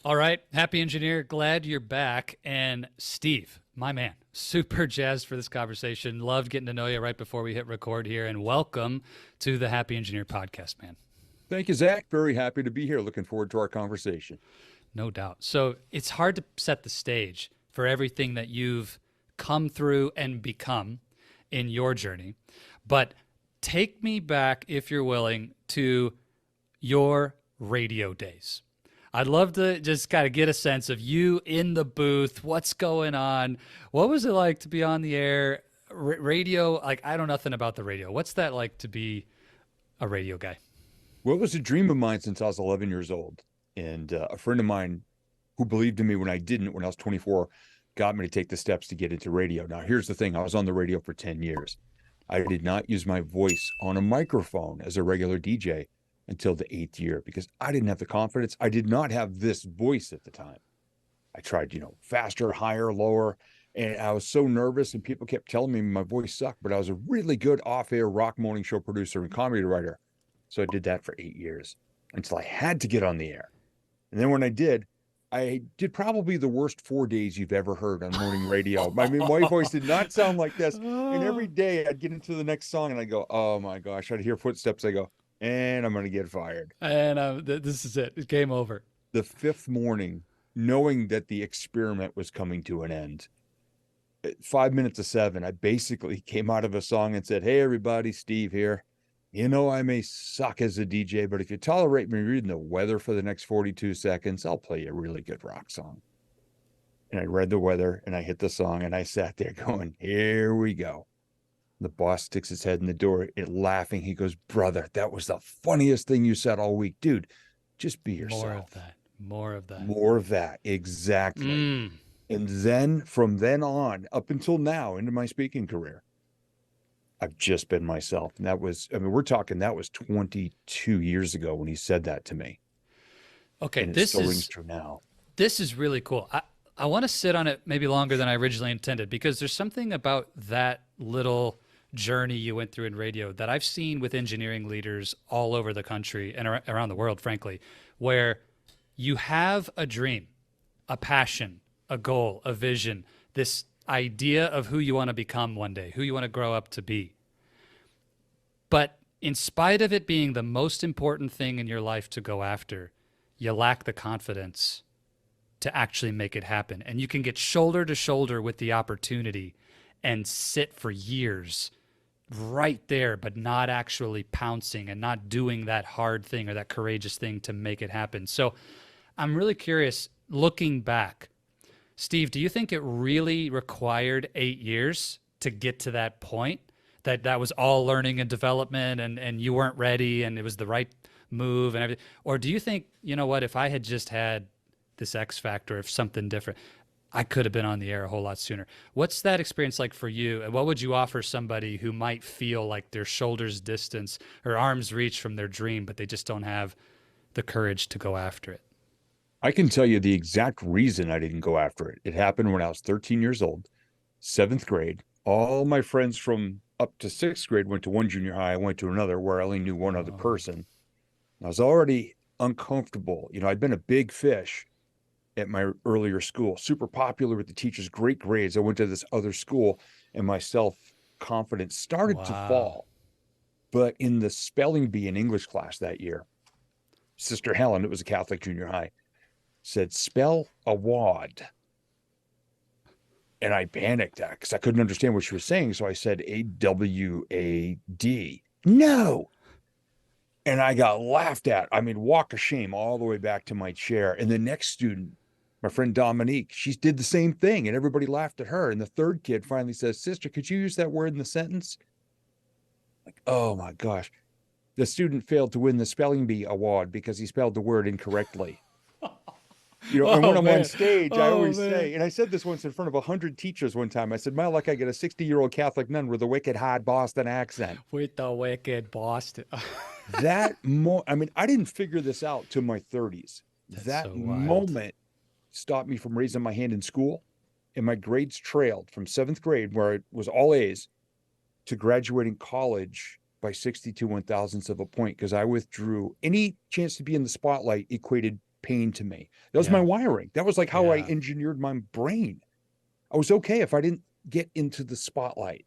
All right, happy engineer, glad you're back. And Steve, my man, super jazzed for this conversation. Loved getting to know you right before we hit record here. And welcome to the Happy Engineer podcast, man. Thank you, Zach. Very happy to be here. Looking forward to our conversation. No doubt. So it's hard to set the stage for everything that you've come through and become in your journey. But take me back, if you're willing, to your radio days. I'd love to just kind of get a sense of you in the booth. What's going on? What was it like to be on the air? Radio, like I know nothing about the radio. What's that like to be a radio guy? Well, it was a dream of mine since I was 11 years old. And a friend of mine who believed in me when I didn't, when I was 24, got me to take the steps to get into radio. Now, here's the thing. I was on the radio for 10 years. I did not use my voice on a microphone as a regular DJ until the 8th year because I didn't have the confidence. I did not have this voice at the time. I tried, faster, higher, lower, and I was so nervous and people kept telling me my voice sucked, but I was a really good off-air rock morning show producer and comedy writer. So I did that for 8 years until I had to get on the air. And then when I did probably the worst 4 days you've ever heard on morning radio. I mean, my voice did not sound like this. And every day I'd get into the next song and I'd go, oh my gosh, I'd hear footsteps. I go, and I'm going to get fired. And this is it. It's game over. The fifth morning, knowing that the experiment was coming to an end, at 5 minutes of 7, I basically came out of a song and said, hey, everybody, Steve here. I may suck as a DJ, but if you tolerate me reading the weather for the next 42 seconds, I'll play you a really good rock song. And I read the weather and I hit the song and I sat there going, here we go. The boss sticks his head in the door, laughing. He goes, brother, that was the funniest thing you said all week. Dude, just be yourself. More of that. More of that. Exactly. And then from then on, up until now, into my speaking career, I've just been myself. And that was 22 years ago when he said that to me. Okay, and it still rings true now. This is really cool. I want to sit on it maybe longer than I originally intended because there's something about that little journey you went through in radio that I've seen with engineering leaders all over the country and around the world, frankly, where you have a dream, a passion, a goal, a vision, this idea of who you want to become one day, who you want to grow up to be. But in spite of it being the most important thing in your life to go after, you lack the confidence to actually make it happen. And you can get shoulder to shoulder with the opportunity and sit for years right there, but not actually pouncing and not doing that hard thing or that courageous thing to make it happen. So I'm really curious, looking back, Steve, do you think it really required 8 years to get to that point? That was all learning and development and you weren't ready and it was the right move and everything? Or do you think, if I had just had this X factor of something different, I could have been on the air a whole lot sooner? What's that experience like for you? And what would you offer somebody who might feel like their shoulders distance or arms reach from their dream, but they just don't have the courage to go after it? I can tell you the exact reason I didn't go after it. It happened when I was 13 years old, 7th grade. All my friends from up to 6th grade went to one junior high. I went to another where I only knew one other person. I was already uncomfortable. I'd been a big fish at my earlier school, super popular with the teachers, great grades. I went to this other school and my self-confidence started to fall. But in the spelling bee in English class that year, Sister Helen, it was a Catholic junior high, said, spell awad. And I panicked because I couldn't understand what she was saying. So I said A-W-A-D. No. And I got laughed at. Walk of shame all the way back to my chair. And the next student, my friend Dominique, she did the same thing and everybody laughed at her. And the third kid finally says, sister, could you use that word in the sentence? Like, oh my gosh. The student failed to win the spelling bee award because he spelled the word incorrectly. And when I'm on stage, I always say, and I said this once in front of 100 teachers one time, I said, my luck, I get a 60-year-old Catholic nun with a wicked hard Boston accent. With the wicked Boston. I didn't figure this out till my 30s. That moment stopped me from raising my hand in school, and my grades trailed from 7th grade, where it was all A's, to graduating college by 62 one-thousandths of a point because I withdrew. Any chance to be in the spotlight equated pain to me. That was my Yeah. wiring. That was like how I Yeah. engineered my brain. I was okay if I didn't get into the spotlight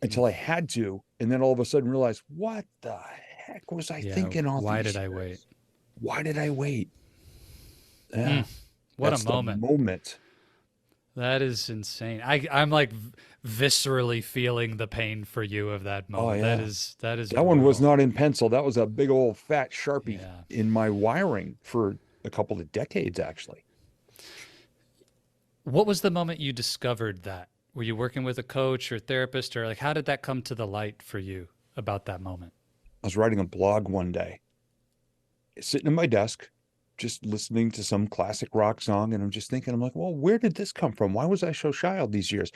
Mm. until I had to. And then all of a sudden realized, what the heck was I Yeah. thinking all Why these did I wait? years? Why did I wait? Yeah, Mm. What a that's the moment. moment. That is insane. I'm like viscerally feeling the pain for you of that Oh moment. yeah. That is That one was brutal. not in pencil. That was a big old fat Sharpie Yeah. in my wiring for a couple of decades, actually. What was the moment you discovered that? Were you working with a coach or therapist, or like how did that come to the light for you about that moment? I was writing a blog one day, sitting at my desk, just listening to some classic rock song. And I'm just thinking, I'm like, well, where did this come from? Why was I so shy all these years?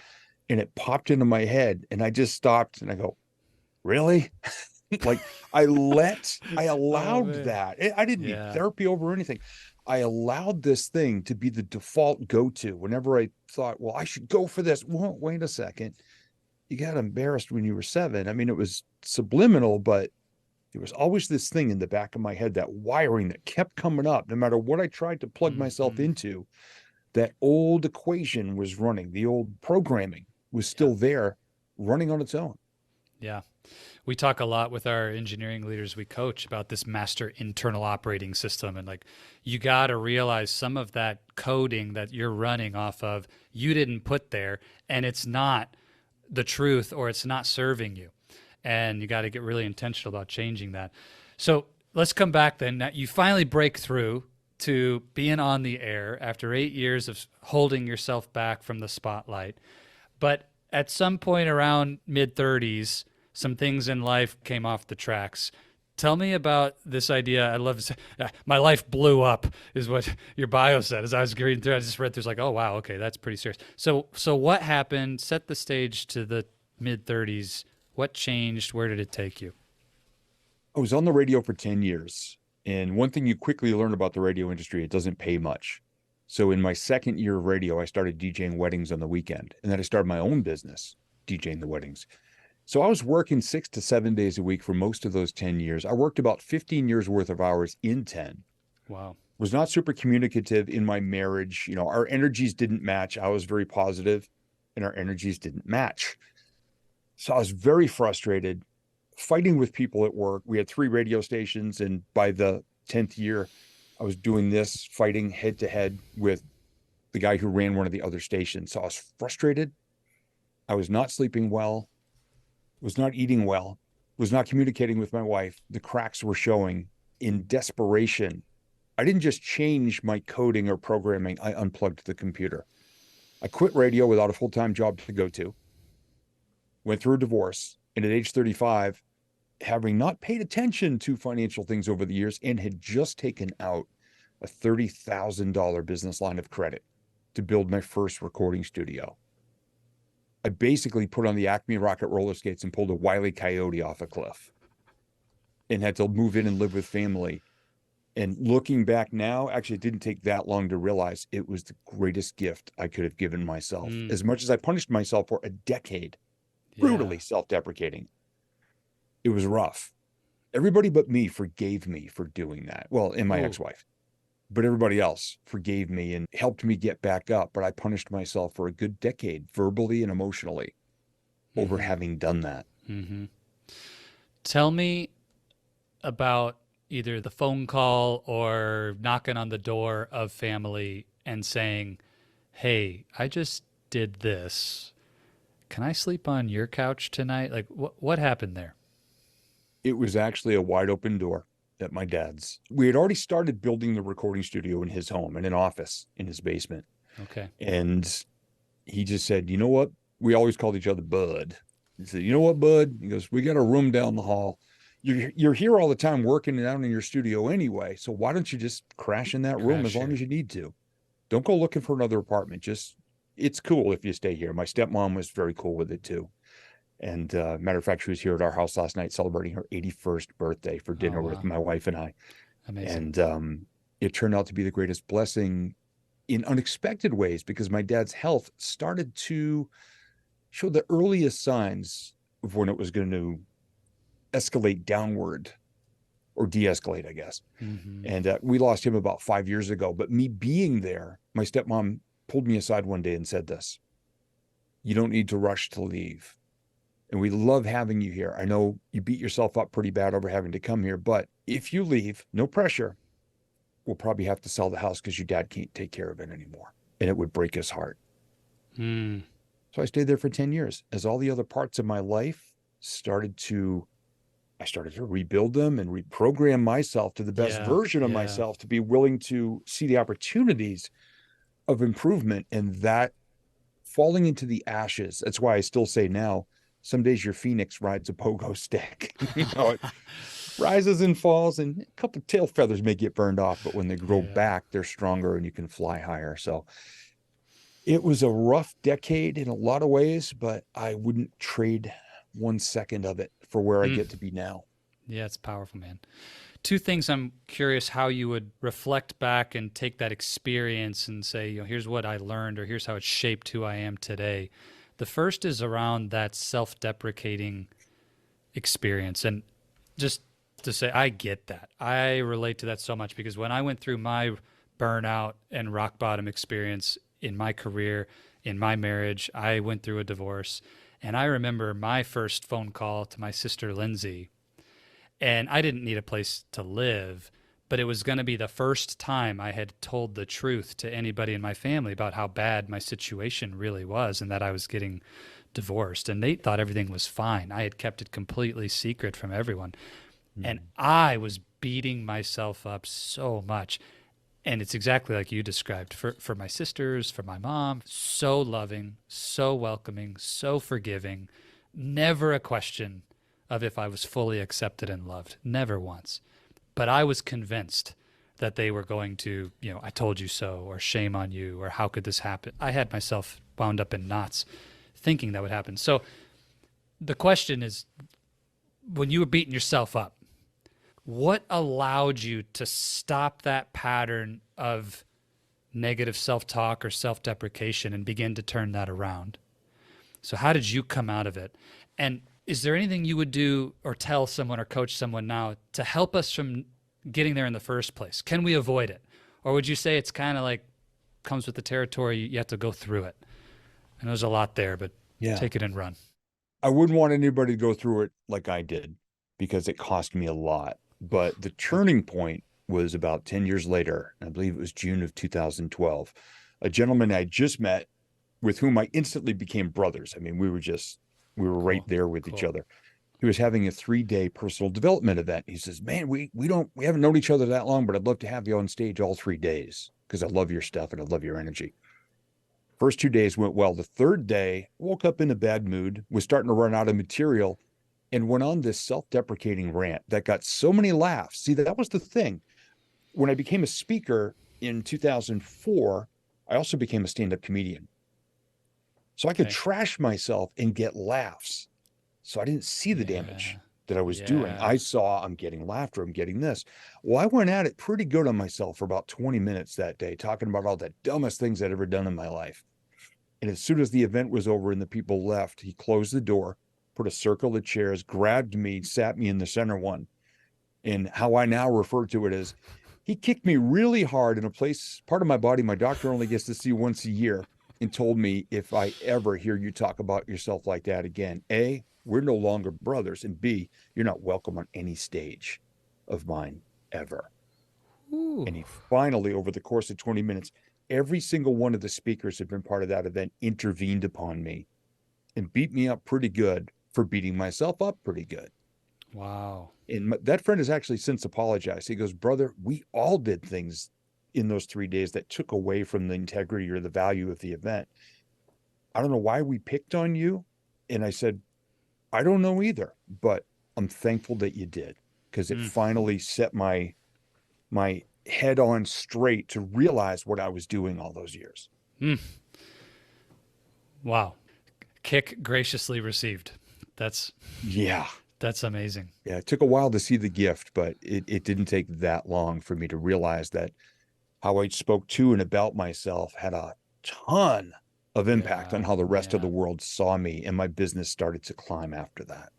And it popped into my head. And I just stopped and I go, really? Like I Oh allowed man. that. I didn't need Yeah. therapy over anything. I allowed this thing to be the default go-to whenever I thought, well, I should go for this. Well, wait a second. You got embarrassed when you were 7. I mean, it was subliminal, but there was always this thing in the back of my head, that wiring that kept coming up no matter what I tried to plug myself Hmm. into. That old equation was running, the old programming was Yeah. still there, running on its own. Yeah. We talk a lot with our engineering leaders we coach about this master internal operating system. And like, you got to realize some of that coding that you're running off of, you didn't put there, and it's not the truth or it's not serving you. And you got to get really intentional about changing that. So let's come back then. Now you finally break through to being on the air after 8 years of holding yourself back from the spotlight. But at some point around mid 30s, some things in life came off the tracks. Tell me about this idea. I love my life blew up, is what your bio said. As I was reading through, I just read through, like, oh wow, okay, that's pretty serious. So what happened? Set the stage to the mid 30s. What changed? Where did it take you? I was on the radio for 10 years. And one thing you quickly learn about the radio industry, it doesn't pay much. So in my second year of radio, I started DJing weddings on the weekend. And then I started my own business, DJing the weddings. So I was working 6 to 7 days a week for most of those 10 years. I worked about 15 years worth of hours in 10. Wow. Was not super communicative in my marriage. You know, our energies didn't match. I was very positive and our energies didn't match. So I was very frustrated, fighting with people at work. We had 3 radio stations. And by the 10th year, I was doing this, fighting head to head with the guy who ran one of the other stations. So I was frustrated. I was not sleeping well, was not eating well, was not communicating with my wife. The cracks were showing. In desperation, I didn't just change my coding or programming, I unplugged the computer. I quit radio without a full-time job to go to, went through a divorce, and at age 35, having not paid attention to financial things over the years and had just taken out a $30,000 business line of credit to build my first recording studio. I basically put on the Acme Rocket roller skates and pulled a Wile E. Coyote off a cliff and had to move in and live with family. And looking back now, actually, it didn't take that long to realize it was the greatest gift I could have given myself. Mm, As much as I punished myself for a decade, yeah. brutally self-deprecating, it was rough. Everybody but me forgave me for doing that. Well, and my Ooh. ex-wife, but everybody else forgave me and helped me get back up. But I punished myself for a good decade, verbally and emotionally, over Mm-hmm. having done that. Mm-hmm. Tell me about either the phone call or knocking on the door of family and saying, hey, I just did this. Can I sleep on your couch tonight? Like, what happened there? It was actually a wide open door at my dad's. We had already started building the recording studio in his home and an office in his basement. Okay. And he just said, you know what? We always called each other Bud. He said, you know what, Bud? He goes, we got a room down the hall. You're here all the time working down in your studio anyway. So why don't you just crash in that room as Crash long here. as you need to? Don't go looking for another apartment. Just, it's cool if you stay here. My stepmom was very cool with it too. And matter of fact, she was here at our house last night celebrating her 81st birthday for Oh, dinner with wow. my wife and I. Amazing. And it turned out to be the greatest blessing in unexpected ways because my dad's health started to show the earliest signs of when it was going to escalate downward. or de-escalate, I guess. Mm-hmm. And we lost him about 5 years ago. But me being there, my stepmom pulled me aside one day and said this: "You don't need to rush to leave. And we love having you here. I know you beat yourself up pretty bad over having to come here, but if you leave, no pressure, we'll probably have to sell the house because your dad can't take care of it anymore." And it would break his heart. Mm. So I stayed there for 10 years as all the other parts of my life I started to rebuild them and reprogram myself to the best Yeah. version of Yeah. myself, to be willing to see the opportunities of improvement, and that falling into the ashes. That's why I still say now, some days your phoenix rides a pogo stick. It rises and falls, and a couple of tail feathers may get burned off, but when they grow Yeah. back, they're stronger and you can fly higher. So it was a rough decade in a lot of ways, but I wouldn't trade 1 second of it for where I Mm. get to be now. Yeah, it's powerful, man. Two things I'm curious how you would reflect back and take that experience and say, here's what I learned, or here's how it shaped who I am today. The first is around that self-deprecating experience. And just to say, I get that. I relate to that so much because when I went through my burnout and rock bottom experience in my career, in my marriage, I went through a divorce. And I remember my first phone call to my sister, Lindsay, and I didn't need a place to live, but it was going to be the first time I had told the truth to anybody in my family about how bad my situation really was and that I was getting divorced. And they thought everything was fine. I had kept it completely secret from everyone. And I was beating myself up so much. And it's exactly like you described for my sisters, for my mom, so loving, so welcoming, so forgiving, never a question of if I was fully accepted and loved, never once. But I was convinced that they were going to, I told you so, or shame on you, or how could this happen? I had myself wound up in knots thinking that would happen. So the question is, when you were beating yourself up, what allowed you to stop that pattern of negative self-talk or self-deprecation and begin to turn that around? So how did you come out of it? And is there anything you would do or tell someone or coach someone now to help us from getting there in the first place? Can we avoid it? Or would you say it's kind of like comes with the territory, you have to go through it? And there's a lot there, but take it and run. I wouldn't want anybody to go through it like I did because it cost me a lot. But the turning point was about 10 years later. I believe it was June of 2012. A gentleman I just met with whom I instantly became brothers. I mean, we were right there with each other. He was having a 3-day personal development event. He says, "Man, we haven't known each other that long, but I'd love to have you on stage all 3 days because I love your stuff and I love your energy." First 2 days went well. The third day, woke up in a bad mood, was starting to run out of material, and went on this self-deprecating rant that got so many laughs. See, that was the thing. When I became a speaker in 2004, I also became a stand-up comedian. So I could trash myself and get laughs. So I didn't see the damage that I was doing. I saw I'm getting laughter, I'm getting this. Well, I went at it pretty good on myself for about 20 minutes that day, talking about all the dumbest things I'd ever done in my life. And as soon as the event was over and the people left, he closed the door, put a circle of chairs, grabbed me, sat me in the center one. And how I now refer to it as, he kicked me really hard in a part of my body my doctor only gets to see once a year, and told me, if I ever hear you talk about yourself like that again, A, we're no longer brothers, and B, you're not welcome on any stage of mine ever. Ooh. And he finally, over the course of 20 minutes, every single one of the speakers who had been part of that event intervened upon me and beat me up pretty good for beating myself up pretty good. Wow. And that friend has actually since apologized. He goes, "Brother, we all did things in those 3 days that took away from the integrity or the value of the event. I don't know why we picked on you." And I said, "I don't know either, but I'm thankful that you did, because it finally set my head on straight to realize what I was doing all those years." Wow. Kick graciously received. That's amazing. Yeah, it took a while to see the gift, but it didn't take that long for me to realize that how I spoke to and about myself had a ton of impact on how the rest of the world saw me, and my business started to climb after that.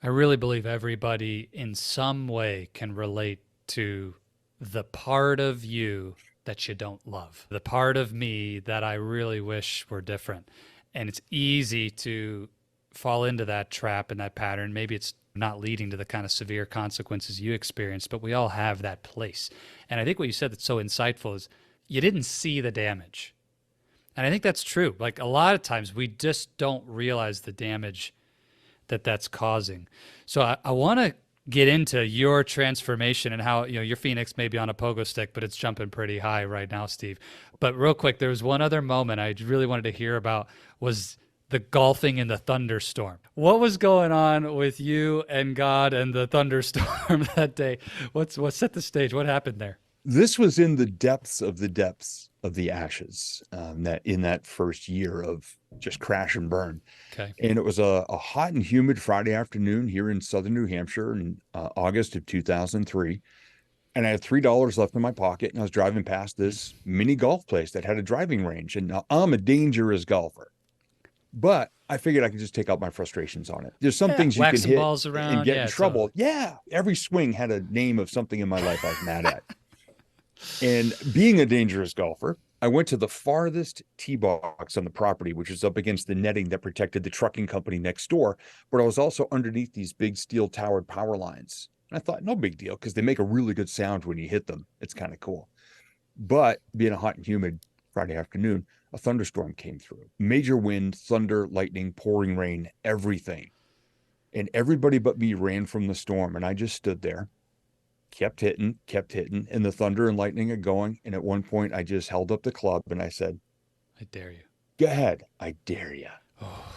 I really believe everybody in some way can relate to the part of you that you don't love, the part of me that I really wish were different. And it's easy to fall into that trap and that pattern. Maybe it's not leading to the kind of severe consequences you experienced, but we all have that place. And I think what you said that's so insightful is you didn't see the damage. And I think that's true. Like a lot of times we just don't realize the damage that that's causing. So I want to get into your transformation and how, your Phoenix may be on a pogo stick, but it's jumping pretty high right now, Steve. But real quick, there was one other moment I really wanted to hear about was the golfing in the thunderstorm. What was going on with you and God and the thunderstorm that day? What set the stage? What happened there? This was in the depths of the ashes, that in that first year of just crash and burn. Okay. And it was a hot and humid Friday afternoon here in southern New Hampshire in August of 2003. And I had $3 left in my pocket, and I was driving past this mini golf place that had a driving range. And now I'm a dangerous golfer, but I figured I could just take out my frustrations on it. There's some things you can hit balls around, and get in trouble. Totally. Yeah. Every swing had a name of something in my life I was mad at. And being a dangerous golfer, I went to the farthest tee box on the property, which was up against the netting that protected the trucking company next door. But I was also underneath these big steel towered power lines. And I thought, no big deal, because they make a really good sound when you hit them. It's kind of cool. But being a hot and humid Friday afternoon, a thunderstorm came through. Major wind, thunder, lightning, pouring rain, everything. And everybody but me ran from the storm. And I just stood there. Kept hitting, and the thunder and lightning are going. And at one point, I just held up the club and I said, I dare you. Go ahead. I dare you. Oh.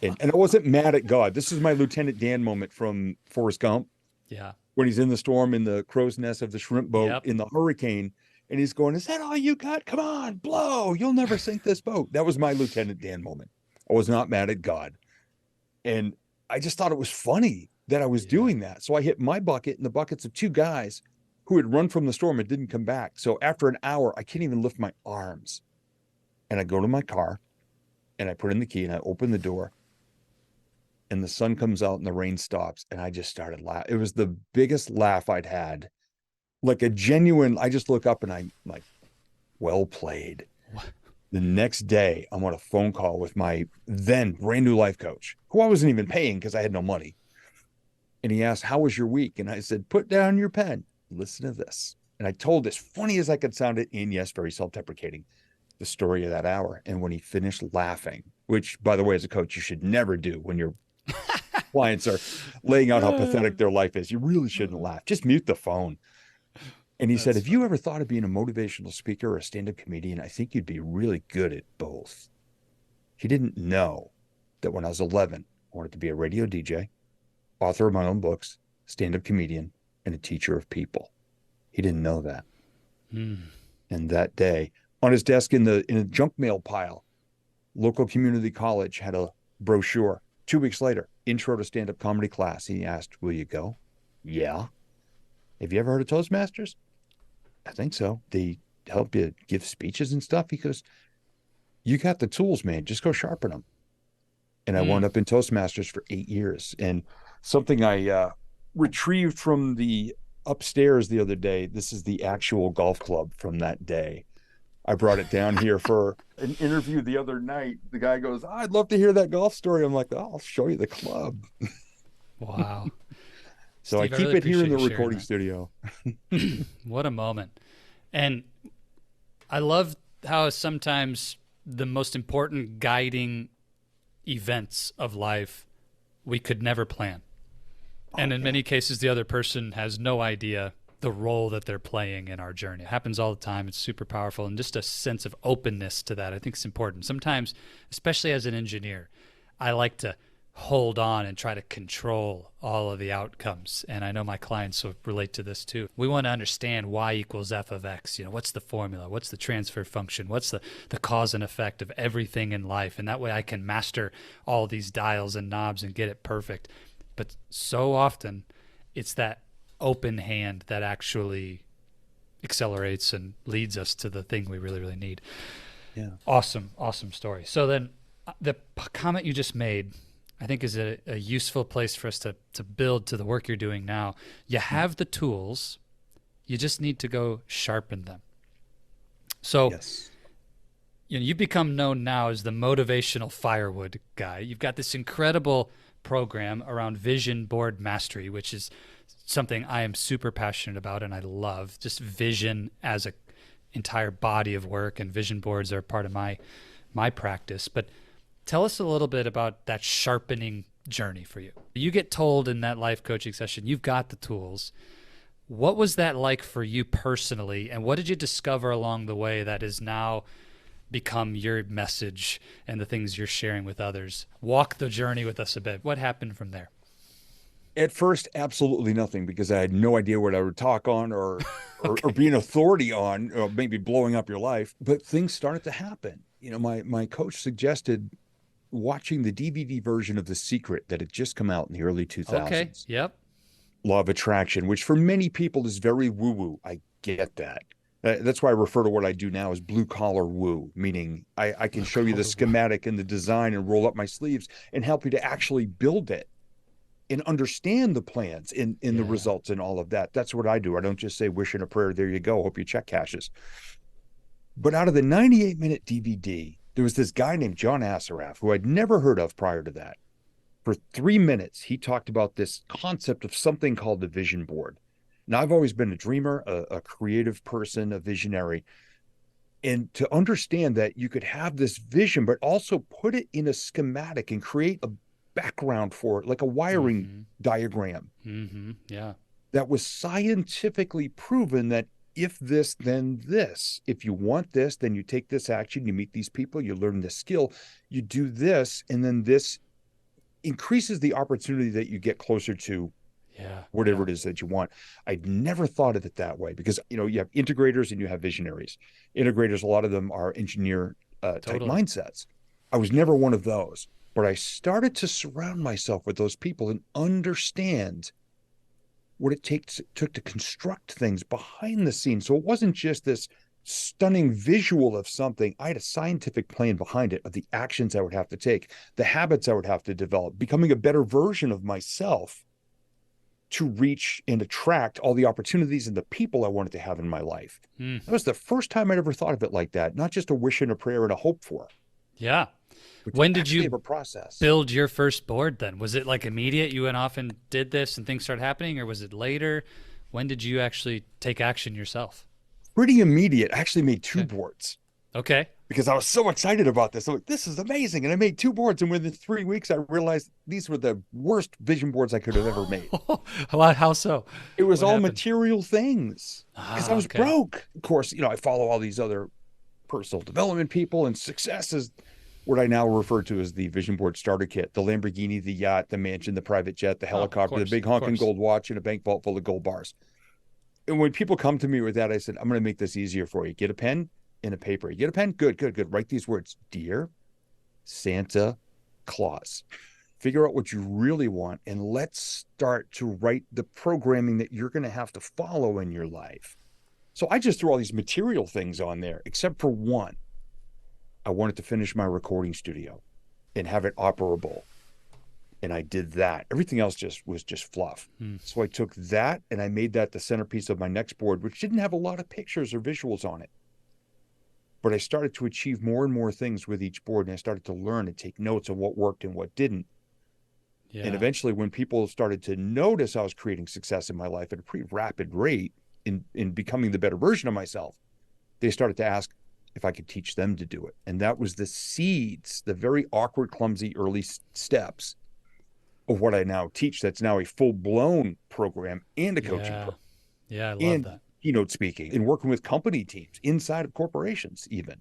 and I wasn't mad at God. This is my Lieutenant Dan moment from Forrest Gump. Yeah. When he's in the storm in the crow's nest of the shrimp boat, Yep. in the hurricane. And he's going, is that all you got? Come on, blow. You'll never sink this boat. That was my Lieutenant Dan moment. I was not mad at God. And I just thought it was funny that I was doing that. So I hit my bucket and the buckets of two guys who had run from the storm and didn't come back. So after an hour, I can't even lift my arms. And I go to my car and I put in the key and I open the door and the sun comes out and the rain stops. And I just started laughing. It was the biggest laugh I'd had. Like a genuine, I just look up and I'm like, well played. What? The next day, I'm on a phone call with my then brand new life coach, who I wasn't even paying because I had no money. And he asked, how was your week? And I said, put down your pen. Listen to this. And I told, as funny as I could sound it, and yes, very self-deprecating, the story of that hour. And when he finished laughing, which, by the way, as a coach, you should never do when your clients are laying out how pathetic their life is. You really shouldn't laugh. Just mute the phone. And he said, have you ever thought of being a motivational speaker or a stand-up comedian? I think you'd be really good at both. He didn't know that when I was 11, I wanted to be a radio DJ, author of my own books, stand-up comedian, and a teacher of people. He didn't know that. And that day, on his desk in a junk mail pile, local community college had a brochure. 2 weeks later, intro to stand-up comedy class. He asked, will you go? Yeah. Have you ever heard of Toastmasters? I think so. They help you give speeches and stuff. He goes, you got the tools, man. Just go sharpen them. And I wound up in Toastmasters for 8 years. And something I retrieved from the upstairs the other day, this is the actual golf club from that day. I brought it down here for an interview the other night. The guy goes, I'd love to hear that golf story. I'm like, oh, I'll show you the club. Wow. So Steve, I keep really it here in the appreciate you recording sharing studio. What a moment. And I love how sometimes the most important guiding events of life we could never plan. And in many cases, the other person has no idea the role that they're playing in our journey. It happens all the time. It's super powerful. And just a sense of openness to that, I think is important. Sometimes, especially as an engineer, I like to hold on and try to control all of the outcomes. And I know my clients will relate to this too. We want to understand y equals f of x. What's the formula? What's the transfer function? What's the cause and effect of everything in life? And that way I can master all these dials and knobs and get it perfect. But so often it's that open hand that actually accelerates and leads us to the thing we really, really need. Yeah. Awesome, awesome story. So then the comment you just made, I think is a useful place for us to build to the work you're doing now. You have the tools, you just need to go sharpen them. So Yes. you've become known now as the motivational firewood guy. You've got this incredible program around vision board mastery, which is something I am super passionate about and I love. Just vision as a entire body of work, and vision boards are part of my practice. But tell us a little bit about that sharpening journey for you. You get told in that life coaching session, you've got the tools. What was that like for you personally? And what did you discover along the way that has now become your message and the things you're sharing with others? Walk the journey with us a bit. What happened from there? At first, absolutely nothing, because I had no idea what I would talk on or Okay. or be an authority on, or maybe blowing up your life. But things started to happen. My coach suggested watching the DVD version of The Secret that had just come out in the early 2000s. Okay. Yep. Law of Attraction, which for many people is very woo-woo. I get that. That's why I refer to what I do now as blue collar woo, meaning I can show you the schematic and the design and roll up my sleeves and help you to actually build it and understand the plans in the results and all of that. That's what I do. I don't just say wish and a prayer, there you go, hope your check cashes. But out of the 98-minute DVD, there was this guy named John Assaraf, who I'd never heard of prior to that. For 3 minutes, he talked about this concept of something called the vision board. Now, I've always been a dreamer, a creative person, a visionary. And to understand that you could have this vision, but also put it in a schematic and create a background for it, like a wiring diagram. Yeah. That was scientifically proven that if this, then this. If you want this, then you take this action, you meet these people, you learn this skill, you do this, and then this increases the opportunity that you get closer to whatever it is that you want. I'd never thought of it that way, because you have integrators and you have visionaries. Integrators, a lot of them are engineer type mindsets. I was never one of those, but I started to surround myself with those people and understand what it took to construct things behind the scenes. So it wasn't just this stunning visual of something. I had a scientific plan behind it of the actions I would have to take, the habits I would have to develop, becoming a better version of myself to reach and attract all the opportunities and the people I wanted to have in my life. That was the first time I'd ever thought of it like that, not just a wish and a prayer and a hope for. Yeah. When did you have a process. build your first board then? Was it like immediate? You went off and did this and things started happening, or was it later? When did you actually take action yourself? Pretty immediate. I actually made 2 boards. Okay. Because I was so excited about this. I'm like, this is amazing. And I made 2 boards. And within 3 weeks, I realized these were the worst vision boards I could have ever made. How so? It was What all happened? material things. Because I was broke. Of course, I follow all these other personal development people, and success is what I now refer to as the vision board starter kit: the Lamborghini, the yacht, the mansion, the private jet, the helicopter, the big honking gold watch, and a bank vault full of gold bars. And when people come to me with that, I said, I'm going to make this easier for you. Get a pen and a paper. You get a pen? Good. Write these words: Dear Santa Claus. Figure out what you really want, and let's start to write the programming that you're going to have to follow in your life. So I just threw all these material things on there, except for one. I wanted to finish my recording studio and have it operable. And I did that. Everything else was just fluff. So I took that and I made that the centerpiece of my next board, which didn't have a lot of pictures or visuals on it. But I started to achieve more and more things with each board, and I started to learn and take notes on what worked and what didn't. Yeah. And eventually, when people started to notice I was creating success in my life at a pretty rapid rate in becoming the better version of myself, they started to ask if I could teach them to do it. And that was the seeds, the very awkward, clumsy early steps of what I now teach. That's now a full-blown program and a coaching program. Yeah, I love that. Keynote speaking and working with company teams inside of corporations even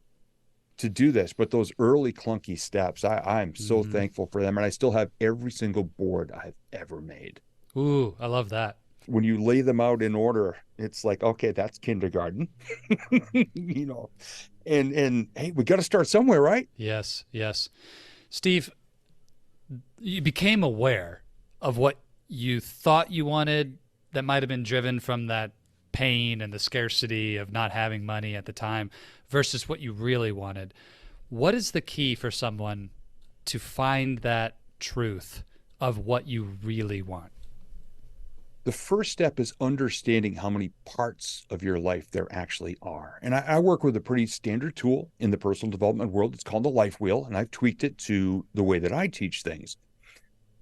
to do this. But those early clunky steps, I'm so thankful for them. And I still have every single board I've ever made. Ooh, I love that. When you lay them out in order, it's like, okay, that's kindergarten, and hey, we got to start somewhere, right? Yes. Steve, you became aware of what you thought you wanted that might have been driven from that pain and the scarcity of not having money at the time versus what you really wanted. What is the key for someone to find that truth of what you really want? The first step is understanding how many parts of your life there actually are. And I work with a pretty standard tool in the personal development world. It's called the life wheel, and I've tweaked it to the way that I teach things.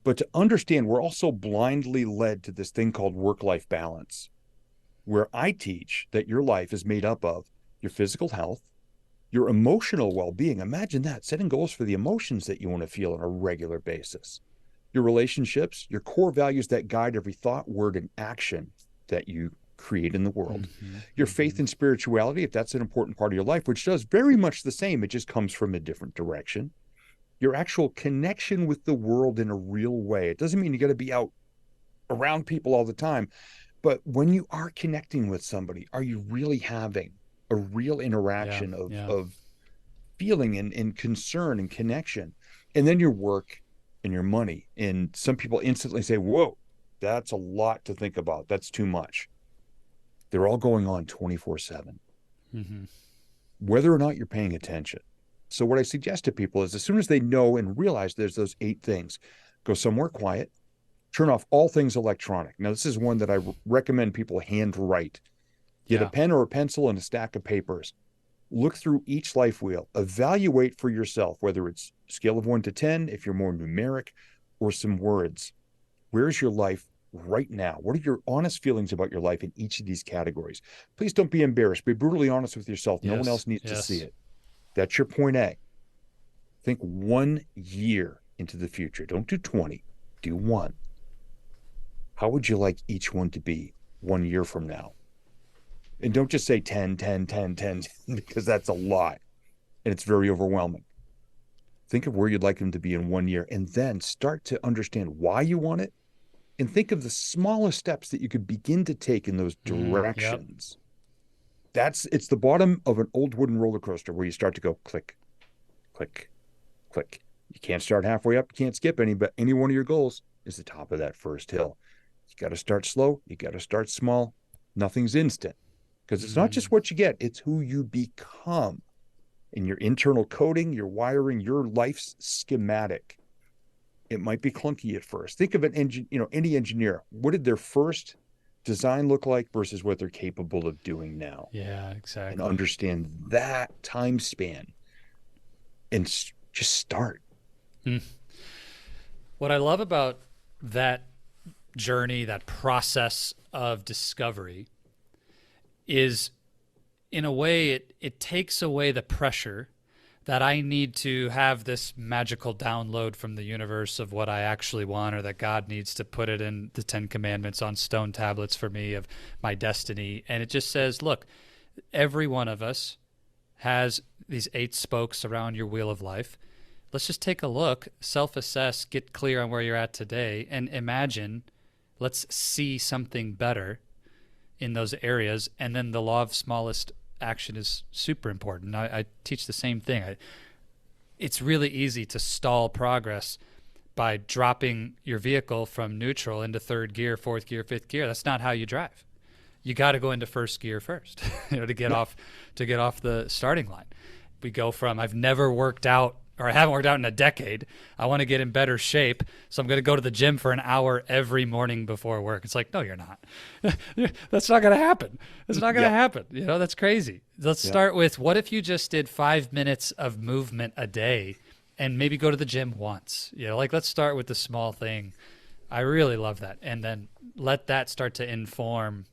But to understand, we're also blindly led to this thing called work-life balance, where I teach that your life is made up of your physical health, your emotional well-being. Imagine that, setting goals for the emotions that you want to feel on a regular basis, your relationships, your core values that guide every thought, word, and action that you create in the world, your faith and spirituality, if that's an important part of your life, which does very much the same, it just comes from a different direction, your actual connection with the world in a real way. It doesn't mean you got to be out around people all the time, but when you are connecting with somebody, are you really having a real interaction of feeling and concern and connection? And then your work and your money. And some people instantly say, whoa, that's a lot to think about. That's too much. They're all going on 24/7, whether or not you're paying attention. So what I suggest to people is as soon as they know and realize there's those 8 things, go somewhere quiet, turn off all things electronic. Now, this is one that I recommend people handwrite. Get a pen or a pencil and a stack of papers. Look through each life wheel. Evaluate for yourself, whether it's scale of 1 to 10, if you're more numeric, or some words. Where's your life right now? What are your honest feelings about your life in each of these categories? Please don't be embarrassed. Be brutally honest with yourself. No one else needs to see it. That's your point A. Think 1 year into the future. Don't do 20. Do 1. How would you like each one to be 1 year from now? And don't just say 10, 10, 10, 10, because that's a lot. And it's very overwhelming. Think of where you'd like them to be in 1 year, and then start to understand why you want it. And think of the smallest steps that you could begin to take in those directions. It's the bottom of an old wooden roller coaster where you start to go click, click, click. You can't start halfway up. You can't skip any, but any one of your goals is the top of that first hill. You got to start slow. You got to start small. Nothing's instant. Because it's not just what you get, it's who you become in your internal coding, your wiring, your life's schematic. It might be clunky at first. Think of any engineer. What did their first design look like versus what they're capable of doing now? Yeah, exactly. And understand that time span and just start. What I love about that journey, that process of discovery, is in a way it takes away the pressure that I need to have this magical download from the universe of what I actually want, or that God needs to put it in the 10 commandments on stone tablets for me of my destiny. And it just says, look, every one of us has these 8 spokes around your wheel of life. Let's just take a look, self-assess, get clear on where you're at today, and imagine, let's see something better in those areas. And then the law of smallest action is super important. I teach the same thing. It's really easy to stall progress by dropping your vehicle from neutral into 3rd gear, 4th gear, 5th gear. That's not how you drive. You got to go into 1st gear first, to get off the starting line. We go from, I've never worked out, or I haven't worked out in a decade. I want to get in better shape, so I'm going to go to the gym for an hour every morning before work. It's like, no, you're not. That's not going to happen. It's not going to happen. That's crazy. Let's start with, what if you just did 5 minutes of movement a day and maybe go to the gym once? Let's start with the small thing. I really love that. And then let that start to inform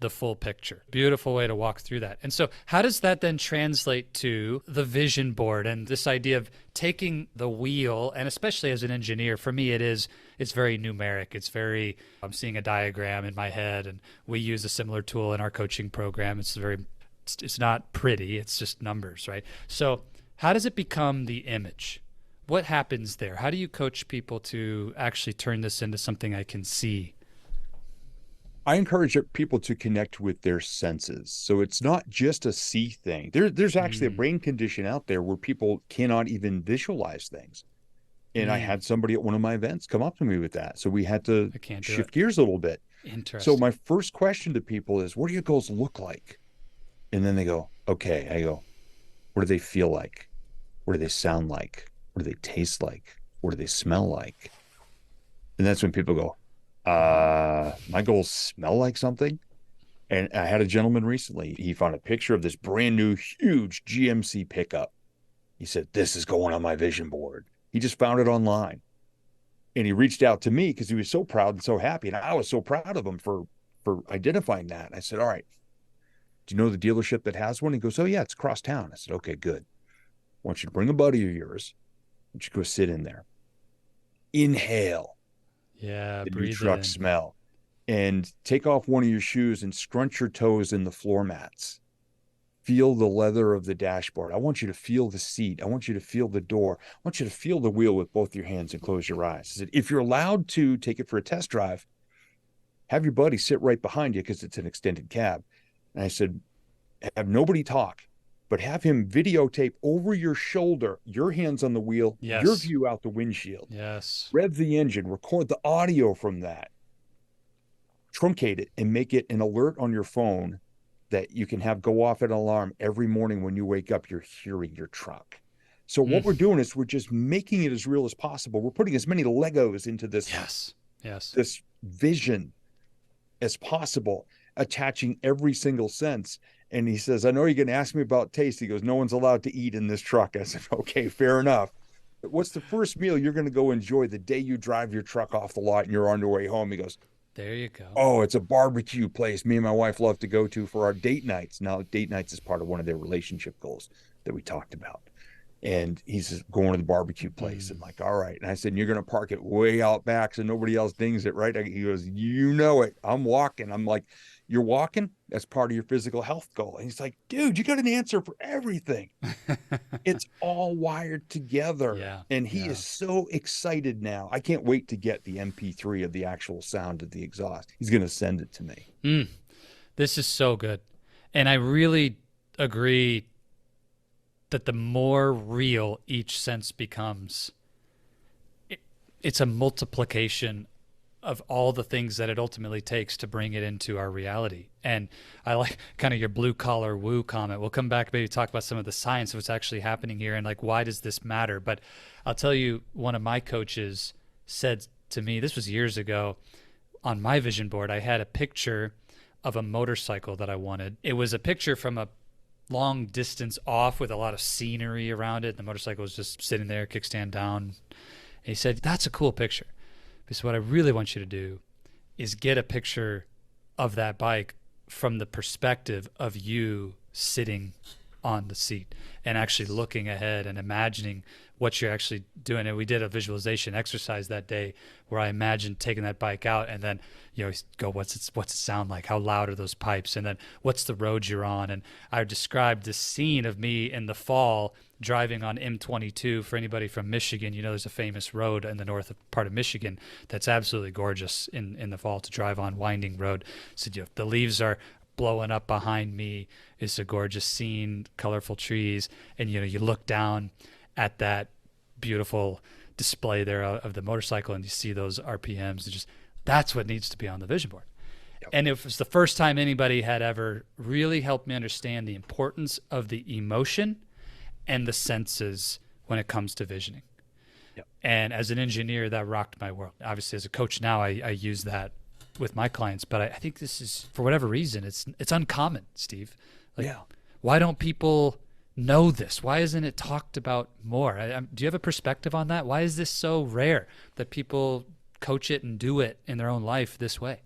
the full picture. Beautiful way to walk through that. And so how does that then translate to the vision board and this idea of taking the wheel? And especially as an engineer, for me, it's very numeric. I'm seeing a diagram in my head, and we use a similar tool in our coaching program. It's not pretty. It's just numbers, right? So how does it become the image? What happens there? How do you coach people to actually turn this into something I can see? I encourage people to connect with their senses. So it's not just a see thing. There's actually a brain condition out there where people cannot even visualize things. And I had somebody at one of my events come up to me with that. So we had to shift gears a little bit. Interesting. So my first question to people is, what do your goals look like? And then they go, okay. I go, what do they feel like? What do they sound like? What do they taste like? What do they smell like? And that's when people go, my goals smell like something. And I had a gentleman recently, he found a picture of this brand new, huge GMC pickup. He said, this is going on my vision board. He just found it online. And he reached out to me because he was so proud and so happy. And I was so proud of him for identifying that. And I said, all right, do you know the dealership that has one? He goes, oh, yeah, it's across town. I said, okay, good. I want you to bring a buddy of yours. I want you to go sit in there. Inhale Yeah, the new breathe truck in. smell and take off one of your shoes and scrunch your toes in the floor mats. Feel the leather of the dashboard. I want you to feel the seat. I want you to feel the door. I want you to feel the wheel with both your hands and close your eyes. I said, if you're allowed to take it for a test drive, have your buddy sit right behind you because it's an extended cab. And I said, have nobody talk, but have him videotape over your shoulder, your hands on the wheel, Yes. your view out the windshield. Yes. Rev the engine, record the audio from that, truncate it, and make it an alert on your phone that you can have go off an alarm every morning when you wake up, you're hearing your truck. So what we're doing is we're just making it as real as possible. We're putting as many Legos into this, this vision as possible, attaching every single sense. And he says, I know you're going to ask me about taste. He goes, no one's allowed to eat in this truck. I said, okay, fair enough. But what's the first meal you're going to go enjoy the day you drive your truck off the lot and you're on your way home? He goes, there you go. oh, it's a barbecue place me and my wife love to go to for our date nights. Now, date nights is part of one of their relationship goals that we talked about. And he's going to the barbecue place. I'm like, all right. And I said, you're going to park it way out back so nobody else dings it, right? He goes, you know it. I'm walking. I'm like, you're walking? That's part of your physical health goal. And he's like, dude, you got an answer for everything. It's all wired together. Yeah. And he is so excited now. I can't wait to get the MP3 of the actual sound of the exhaust. He's going to send it to me. This is so good. And I really agree that the more real each sense becomes, it's a multiplication of all the things that it ultimately takes to bring it into our reality. And I like kind of your blue collar woo comment. We'll come back, maybe talk about some of the science of what's actually happening here and like, why does this matter? But I'll tell you, one of my coaches said to me, this was years ago, on my vision board, I had a picture of a motorcycle that I wanted. It was a picture from a long distance off with a lot of scenery around it. The motorcycle was just sitting there, kickstand down. And he said, that's a cool picture. Because what I really want you to do is get a picture of that bike from the perspective of you sitting on the seat and actually looking ahead and imagining what you're actually doing. And we did a visualization exercise that day where I imagined taking that bike out and then, you know, go, what's it sound like? How loud are those pipes? And then what's the road you're on? And I described this scene of me in the fall driving on M22. For anybody from Michigan, you know, there's a famous road in the north part of Michigan that's absolutely gorgeous in the fall to drive on, winding road. So the leaves are blowing up behind me. It's a gorgeous scene, colorful trees. And, you know, you look down at that beautiful display there of the motorcycle and you see those RPMs. That's what needs to be on the vision board. Yep. And it was the first time anybody had ever really helped me understand the importance of the emotion and the senses when it comes to visioning. Yep. And as an engineer, that rocked my world. Obviously, as a coach now, I use that with my clients, but I think this is, for whatever reason, it's uncommon, Steve. Like, why don't people know this? Why isn't it talked about more? Do you have a perspective on that? Why is this so rare that people coach it and do it in their own life this way?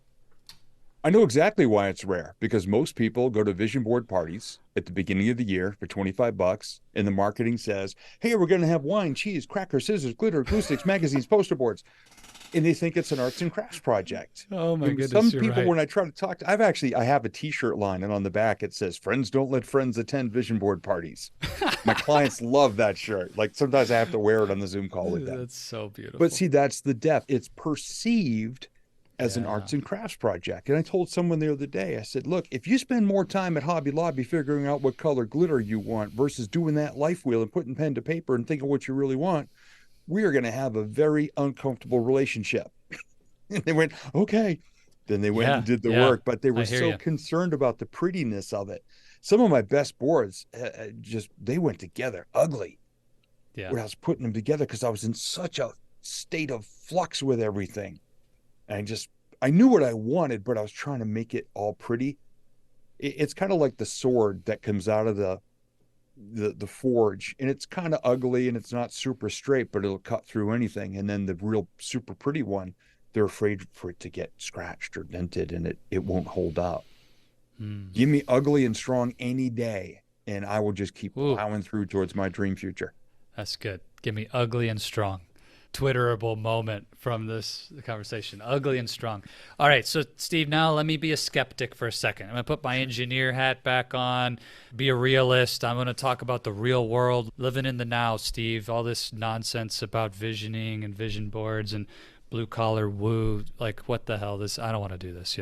I know exactly why it's rare, because most people go to vision board parties at the beginning of the year for $25, and the marketing says, hey, we're going to have wine, cheese, crackers, scissors, glitter, glue sticks, magazines, poster boards. And they think it's an arts and crafts project. Oh my goodness. Some people, when I try to talk to, I have a t-shirt line, and on the back it says, friends don't let friends attend vision board parties. My clients love that shirt. Like sometimes I have to wear it on the Zoom call with them. That's so beautiful. But see, that's the depth. It's perceived as an arts and crafts project. And I told someone the other day, I said, look, if you spend more time at Hobby Lobby figuring out what color glitter you want versus doing that life wheel and putting pen to paper and thinking what you really want, we are going to have a very uncomfortable relationship. And they went, okay. Then they went and did the work, but they were so concerned about the prettiness of it. Some of my best boards, they went together ugly. Yeah. When I was putting them together, because I was in such a state of flux with everything. And I knew what I wanted, but I was trying to make it all pretty. It's kind of like the sword that comes out of the forge, and it's kind of ugly and it's not super straight, but it'll cut through anything. And then the real super pretty one, they're afraid for it to get scratched or dented, and it won't hold up. Give me ugly and strong any day, and I will just keep plowing through towards my dream future. That's good. Give me ugly and strong. Twitterable moment from this conversation. Ugly and strong. All right. So, Steve, now let me be a skeptic for a second. I'm going to put my engineer hat back on, be a realist. I'm going to talk about the real world, living in the now, Steve. All this nonsense about visioning and vision boards and blue collar woo. Like, what the hell? I don't want to do this.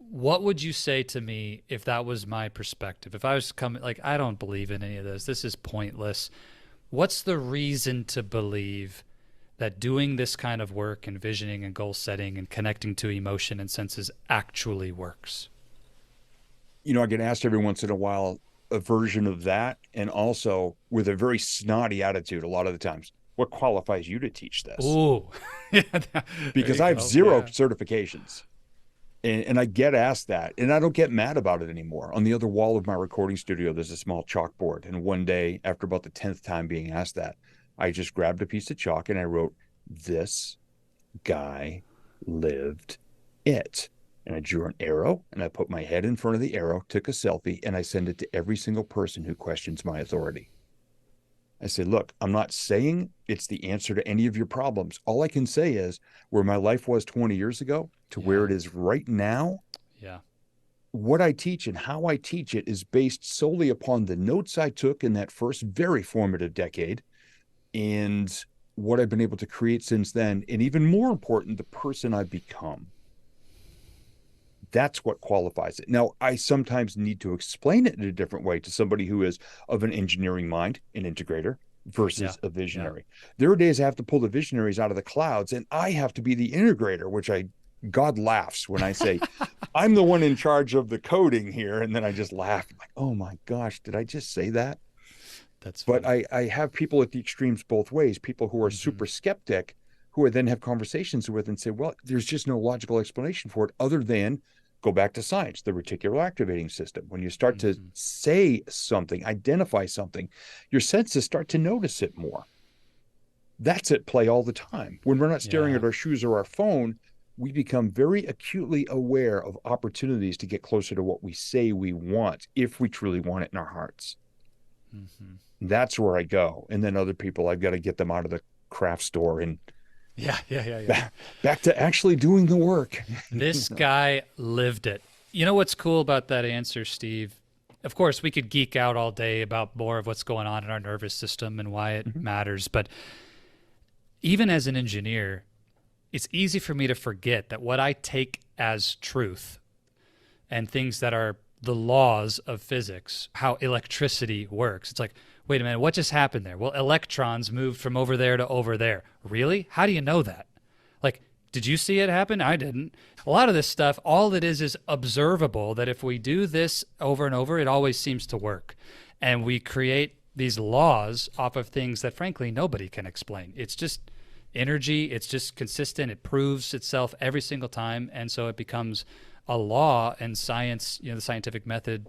What would you say to me if that was my perspective? If I was coming, like, I don't believe in any of this. This is pointless. What's the reason to believe that doing this kind of work and visioning and goal setting and connecting to emotion and senses actually works? I get asked every once in a while a version of that, and also with a very snotty attitude a lot of the times. What qualifies you to teach this? Ooh. Because I have zero certifications. And I get asked that, and I don't get mad about it anymore. On the other wall of my recording studio, there's a small chalkboard. And one day, after about the 10th time being asked that, I just grabbed a piece of chalk and I wrote, "This guy lived it." And I drew an arrow, and I put my head in front of the arrow, took a selfie, and I send it to every single person who questions my authority. I say, look, I'm not saying it's the answer to any of your problems. All I can say is where my life was 20 years ago to where it is right now. Yeah. What I teach and how I teach it is based solely upon the notes I took in that first very formative decade and what I've been able to create since then. And even more important, the person I've become. That's what qualifies it. Now, I sometimes need to explain it in a different way to somebody who is of an engineering mind, an integrator, versus a visionary. There are days I have to pull the visionaries out of the clouds, and I have to be the integrator, which God laughs when I say, I'm the one in charge of the coding here. And then I just laugh. I'm like, oh my gosh, did I just say that? That's funny. But I have people at the extremes both ways, people who are super skeptic, who I then have conversations with and say, well, there's just no logical explanation for it other than go back to science, the reticular activating system. When you start to say something, identify something, your senses start to notice it more. That's at play all the time. When we're not staring at our shoes or our phone, we become very acutely aware of opportunities to get closer to what we say we want, if we truly want it in our hearts. That's where I go. And then other people, I've got to get them out of the craft store and back to actually doing the work. This guy lived it. You know what's cool about that answer, Steve? Of course, we could geek out all day about more of what's going on in our nervous system and why it matters. But even as an engineer, it's easy for me to forget that what I take as truth and things that are the laws of physics, how electricity works. It's like, wait a minute, what just happened there? Well, electrons moved from over there to over there. Really? How do you know that? Like, did you see it happen? I didn't. A lot of this stuff, all it is observable, that if we do this over and over, it always seems to work. And we create these laws off of things that, frankly, nobody can explain. It's just energy. It's just consistent. It proves itself every single time. And so it becomes a law, and science, the scientific method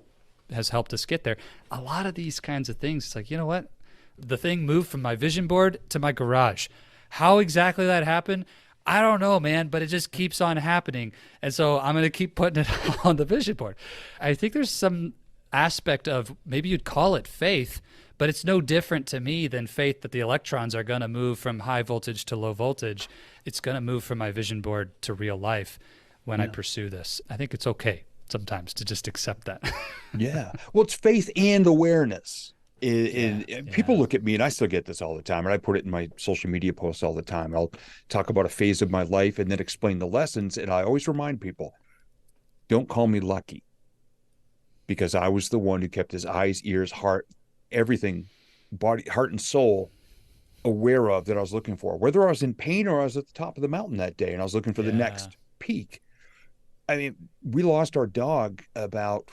has helped us get there. A lot of these kinds of things, it's like, you know what? The thing moved from my vision board to my garage. How exactly that happened, I don't know, man, but it just keeps on happening. And so I'm going to keep putting it on the vision board. I think there's some aspect of, maybe you'd call it faith, but it's no different to me than faith that the electrons are going to move from high voltage to low voltage. It's going to move from my vision board to real life when I pursue this. I think it's okay sometimes to just accept that. Well, it's faith and awareness. People look at me, and I still get this all the time, and I put it in my social media posts all the time. I'll talk about a phase of my life and then explain the lessons. And I always remind people, don't call me lucky, because I was the one who kept his eyes, ears, heart, everything, body, heart, and soul aware of that I was looking for, whether I was in pain or I was at the top of the mountain that day and I was looking for the next peak. I mean, we lost our dog about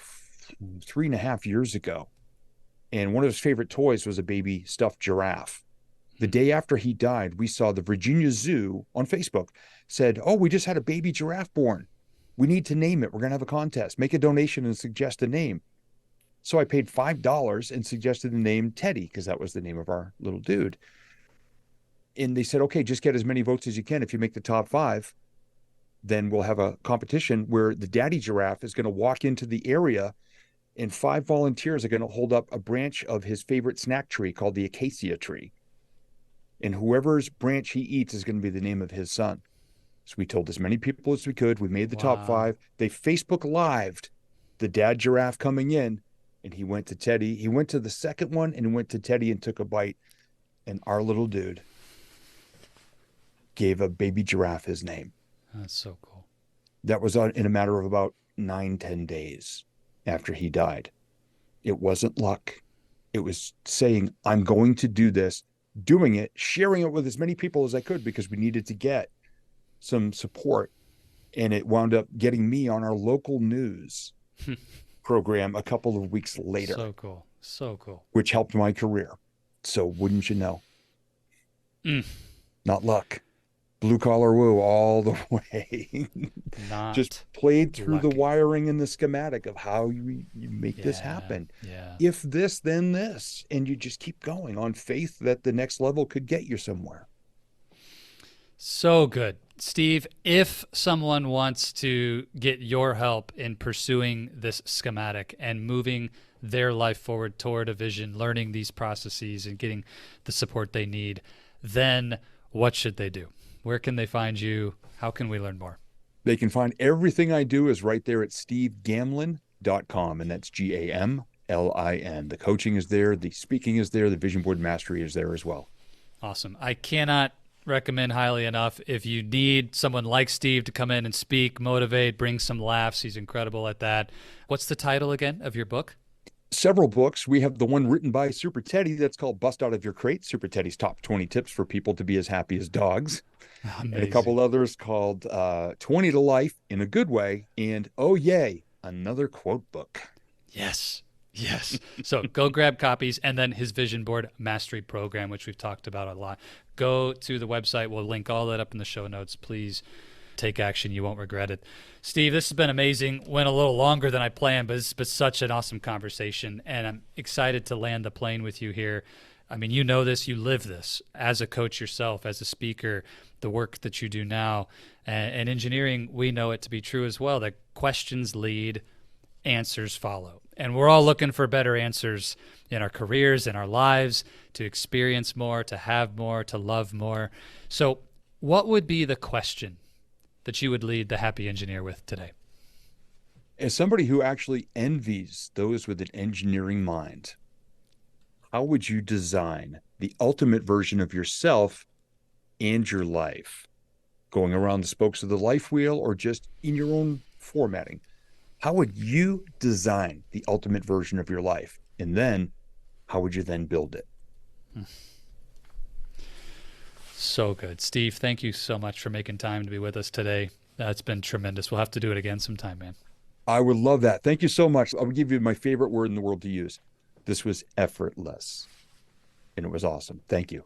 3.5 years ago, and one of his favorite toys was a baby stuffed giraffe. The day after he died, we saw the Virginia Zoo on Facebook said, "Oh, we just had a baby giraffe born. We need to name it. We're going to have a contest. Make a donation and suggest a name." So I paid $5 and suggested the name Teddy because that was the name of our little dude. And they said, "Okay, just get as many votes as you can. If you make the top 5, then we'll have a competition where the daddy giraffe is going to walk into the area and 5 volunteers are going to hold up a branch of his favorite snack tree called the acacia tree. And whoever's branch he eats is going to be the name of his son." So we told as many people as we could. We made the top 5. They Facebook Lived the dad giraffe coming in, and he went to Teddy. He went to the second one and went to Teddy and took a bite. And our little dude gave a baby giraffe his name. That's so cool. That was in a matter of about 9-10 days after he died. It wasn't luck. It was saying, I'm going to do this, doing it, sharing it with as many people as I could because we needed to get some support. And it wound up getting me on our local news program a couple of weeks later. So cool. So cool. Which helped my career. So wouldn't you know? Not luck. Blue collar woo all the way. Not just played through luck. the wiring and the schematic of how you make this happen. Yeah. If this, then this. And you just keep going on faith that the next level could get you somewhere. So good. Steve, if someone wants to get your help in pursuing this schematic and moving their life forward toward a vision, learning these processes and getting the support they need, then what should they do? Where can they find you? How can we learn more? They can find everything I do is right there at stevegamlin.com, and that's Gamlin. The coaching is there. The speaking is there. The vision board mastery is there as well. Awesome. I cannot recommend highly enough. If you need someone like Steve to come in and speak, motivate, bring some laughs, he's incredible at that. What's the title again of your book? Several books. We have the one written by Super Teddy that's called Bust Out of Your Crate, Super Teddy's Top 20 Tips for People to Be as Happy as Dogs. Amazing. And a couple others called 20 to Life in a Good Way, and Oh Yay, another quote book. Yes. So go grab copies, and then his Vision Board Mastery Program, which we've talked about a lot. Go to the website. We'll link all that up in the show notes. Please take action. You won't regret it. Steve, this has been amazing. Went a little longer than I planned, but it's been such an awesome conversation, and I'm excited to land the plane with you here. I mean, you know this, you live this as a coach yourself, as a speaker, the work that you do now. And engineering, we know it to be true as well, that questions lead, answers follow. And we're all looking for better answers in our careers, in our lives, to experience more, to have more, to love more. So what would be the question that you would lead the happy engineer with today? As somebody who actually envies those with an engineering mind, how would you design the ultimate version of yourself and your life? Going around the spokes of the life wheel or just in your own formatting? How would you design the ultimate version of your life? And then how would you then build it? So good. Steve, thank you so much for making time to be with us today. It's been tremendous. We'll have to do it again sometime, man. I would love that. Thank you so much. I would give you my favorite word in the world to use. This was effortless, and it was awesome. Thank you.